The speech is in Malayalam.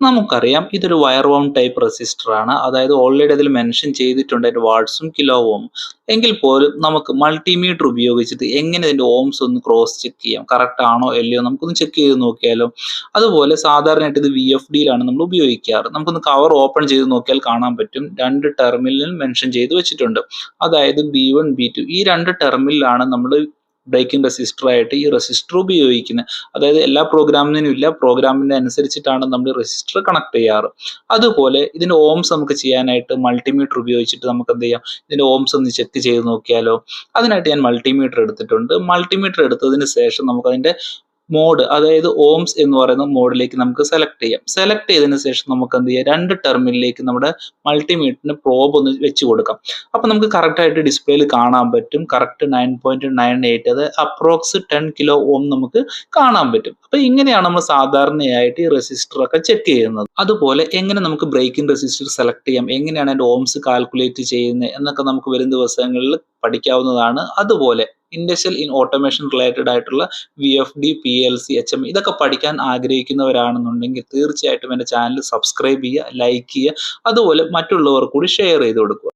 നമുക്കറിയാം ഇതൊരു വയർ വൗണ്ട് ടൈപ്പ് റെസിസ്റ്റർ ആണ്. അതായത് ഓൾറെഡി അതിൽ മെൻഷൻ ചെയ്തിട്ടുണ്ട് അതിന്റെ വാട്ട്സും കിലോ ഓം. എങ്കിൽ പോലും നമുക്ക് മൾട്ടിമീറ്റർ ഉപയോഗിച്ചിട്ട് എങ്ങനെ ഇതിന്റെ ഓംസ് ഒന്ന് ക്രോസ് ചെക്ക് ചെയ്യാം, കറക്റ്റ് ആണോ അല്ലയോ നമുക്കൊന്ന് ചെക്ക് ചെയ്ത് നോക്കിയാലോ. അതുപോലെ സാധാരണയായിട്ട് ഇത് VFD യിലാണ് നമ്മൾ ഉപയോഗിക്കാറ്. നമുക്കൊന്ന് കവർ ഓപ്പൺ ചെയ്ത് നോക്കിയാൽ കാണാൻ പറ്റും രണ്ട് ടെർമിനൽ മെൻഷൻ ചെയ്ത് വെച്ചിട്ടുണ്ട്. അതായത് B1 B2 ഈ രണ്ട് ടെർമിനലാണ് നമ്മൾ ബ്രേക്കിംഗ് റെസിസ്റ്റർ ആയിട്ട് ഈ റെസിസ്റ്റർ ഉപയോഗിക്കുന്നത്. അതായത് എല്ലാ പ്രോഗ്രാമിനും ഇല്ല, പ്രോഗ്രാമിന്റെ അനുസരിച്ചിട്ടാണ് നമ്മൾ റെസിസ്റ്റർ കണക്ട് ചെയ്യാറ്. അതുപോലെ ഇതിന്റെ ഓംസ് നമുക്ക് ചെയ്യാനായിട്ട് മൾട്ടിമീറ്റർ ഉപയോഗിച്ചിട്ട് നമുക്ക് എന്ത് ചെയ്യാം, ഇതിന്റെ ഓംസ് ഒന്ന് ചെക്ക് ചെയ്ത് നോക്കിയാലോ. അതിനായിട്ട് ഞാൻ മൾട്ടിമീറ്റർ എടുത്തിട്ടുണ്ട്. മൾട്ടിമീറ്റർ എടുത്തതിന് ശേഷം നമുക്ക് അതിന്റെ മോഡ്, അതായത് ഓംസ് എന്ന് പറയുന്ന മോഡിലേക്ക് നമുക്ക് സെലക്ട് ചെയ്യാം. സെലക്ട് ചെയ്തതിന് ശേഷം നമുക്ക് എന്ത് ചെയ്യാം, രണ്ട് ടെർമിനലിലേക്ക് നമ്മുടെ മൾട്ടിമീറ്ററിന് പ്രോബ് ഒന്ന് വെച്ച് കൊടുക്കാം. അപ്പൊ നമുക്ക് കറക്റ്റ് ആയിട്ട് ഡിസ്പ്ലേയിൽ കാണാൻ പറ്റും. കറക്റ്റ് 9.98, അത് അപ്രോക്സ് 10 കിലോ ഓം നമുക്ക് കാണാൻ പറ്റും. അപ്പൊ ഇങ്ങനെയാണ് നമ്മൾ സാധാരണയായിട്ട് ഈ റെസിസ്റ്റർ ഒക്കെ ചെക്ക് ചെയ്യുന്നത്. അതുപോലെ എങ്ങനെ നമുക്ക് ബ്രേക്കിംഗ് റെസിസ്റ്റർ സെലക്ട് ചെയ്യാം, എങ്ങനെയാണ് അതിന്റെ ഓംസ് കാൽക്കുലേറ്റ് ചെയ്യുന്നത് എന്നൊക്കെ നമുക്ക് വരും ദിവസങ്ങളിൽ പഠിക്കാവുന്നതാണ്. അതുപോലെ ഇൻഡസ്ട്രിയൽ ഇൻ ഓട്ടോമേഷൻ റിലേറ്റഡ് ആയിട്ടുള്ള VFD, PLC, HMI ഇതൊക്കെ പഠിക്കാൻ ആഗ്രഹിക്കുന്നവരാണെന്നുണ്ടെങ്കിൽ തീർച്ചയായിട്ടും എൻ്റെ ചാനൽ സബ്സ്ക്രൈബ് ചെയ്യുക, ലൈക്ക് ചെയ്യുക, അതുപോലെ മറ്റുള്ളവർ കൂടി ഷെയർ ചെയ്ത് കൊടുക്കുക.